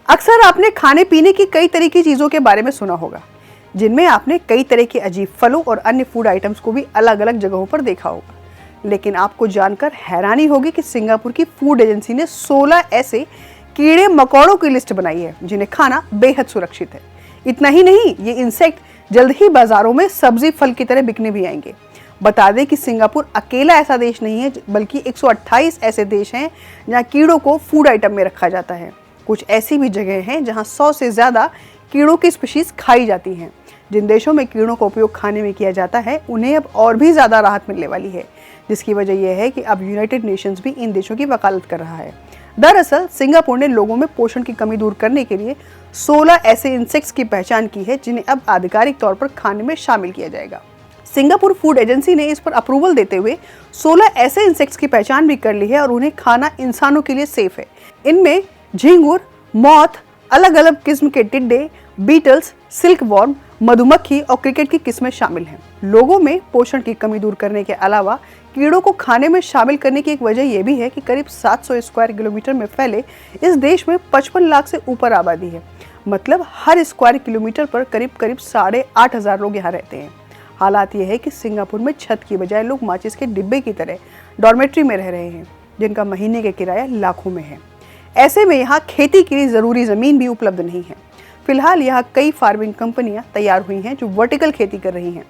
अक्सर आपने खाने पीने की कई तरह की चीज़ों के बारे में सुना होगा, जिनमें आपने कई तरह के अजीब फलों और अन्य फूड आइटम्स को भी अलग अलग जगहों पर देखा होगा। लेकिन आपको जानकर हैरानी होगी कि सिंगापुर की फूड एजेंसी ने 16 ऐसे कीड़े मकोड़ों की लिस्ट बनाई है जिन्हें खाना बेहद सुरक्षित है। इतना ही नहीं, ये इंसेक्ट जल्द ही बाजारों में सब्जी फल की तरह बिकने भी आएंगे। बता दें कि सिंगापुर अकेला ऐसा देश नहीं है, बल्कि 128 ऐसे देश हैं जहां कीड़ों को फूड आइटम में रखा जाता है। कुछ ऐसी भी जगह हैं जहां 100 से ज़्यादा कीड़ों की स्पीशीज खाई जाती हैं। जिन देशों में कीड़ों का उपयोग खाने में किया जाता है, उन्हें अब और भी ज़्यादा राहत मिलने वाली है, जिसकी वजह यह है कि अब यूनाइटेड नेशंस भी इन देशों की वकालत कर रहा है। दरअसल सिंगापुर ने लोगों में पोषण की कमी दूर करने के लिए 16 ऐसे इंसेक्ट्स की पहचान की है, जिन्हें अब आधिकारिक तौर पर खाने में शामिल किया जाएगा। सिंगापुर फूड एजेंसी ने इस पर अप्रूवल देते हुए 16 ऐसे इंसेक्ट्स की पहचान भी कर ली है और उन्हें खाना इंसानों के लिए सेफ है। इनमें झींगुर, मॉथ, अलग अलग किस्म के टिड्डे, बीटल्स, सिल्क वॉर्म, मधुमक्खी और क्रिकेट की किस्में शामिल हैं। लोगों में पोषण की कमी दूर करने के अलावा कीड़ों को खाने में शामिल करने की एक वजह यह भी है कि करीब 700 स्क्वायर किलोमीटर में फैले इस देश में 55 लाख से ऊपर आबादी है। मतलब हर स्क्वायर किलोमीटर पर करीब 8,500 लोग यहाँ रहते हैं। हालात यह है कि सिंगापुर में छत की बजाय लोग माचिस के डिब्बे की तरह डॉर्मेट्री में रह रहे हैं, जिनका महीने का किराया लाखों में है। ऐसे में यहाँ खेती के लिए ज़रूरी ज़मीन भी उपलब्ध नहीं है। फिलहाल यहाँ कई फार्मिंग कंपनियाँ तैयार हुई हैं जो वर्टिकल खेती कर रही हैं।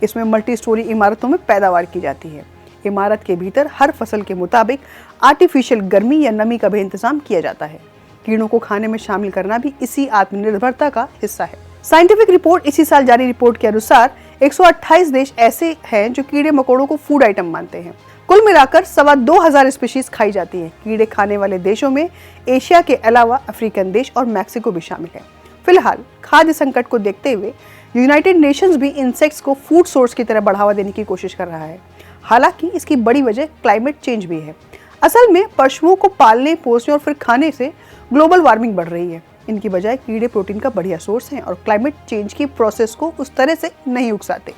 इसमें मल्टी स्टोरी इमारतों में पैदावार की जाती है। इमारत के भीतर हर फसल के मुताबिक आर्टिफिशियल गर्मी या नमी का भी इंतजाम किया जाता है। कीड़ों को खाने में शामिल करना भी इसी आत्मनिर्भरता का हिस्सा है। साइंटिफिक रिपोर्ट इसी साल जारी रिपोर्ट के अनुसार 128 देश ऐसे हैं जो कीड़े मकोड़ों को फूड आइटम मानते हैं। कुल मिलाकर 2,200 स्पीशीज खाई जाती है। कीड़े खाने वाले देशों में एशिया के अलावा अफ्रीकन देश और मैक्सिको भी शामिल है। फिलहाल खाद्य संकट को देखते हुए यूनाइटेड नेशंस भी इंसेक्ट्स को फूड सोर्स की तरह बढ़ावा देने की कोशिश कर रहा है। हालांकि इसकी बड़ी वजह क्लाइमेट चेंज भी है। असल में पशुओं को पालने, पोसने और फिर खाने से ग्लोबल वार्मिंग बढ़ रही है। इनकी बजाय कीड़े प्रोटीन का बढ़िया सोर्स हैं और क्लाइमेट चेंज की प्रोसेस को उस तरह से नहीं उकसाते।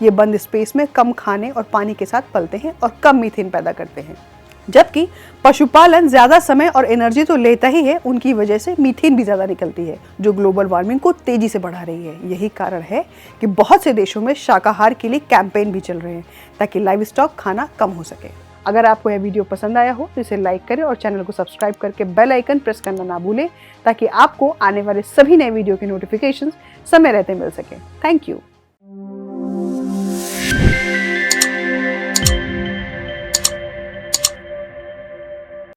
ये बंद स्पेस में कम खाने और पानी के साथ पलते हैं और कम मीथेन पैदा करते हैं। जबकि पशुपालन ज्यादा समय और एनर्जी तो लेता ही है, उनकी वजह से मीथेन भी ज्यादा निकलती है, जो ग्लोबल वार्मिंग को तेजी से बढ़ा रही है। यही कारण है कि बहुत से देशों में शाकाहार के लिए कैंपेन भी चल रहे हैं ताकि लाइव स्टॉक खाना कम हो सके। अगर आपको यह वीडियो पसंद आया हो तो इसे लाइक करें और चैनल को सब्सक्राइब करके बेल आइकन प्रेस करना ना भूलें, ताकि आपको आने वाले सभी नए वीडियो के नोटिफिकेशंस समय रहते मिल सके। Thank you.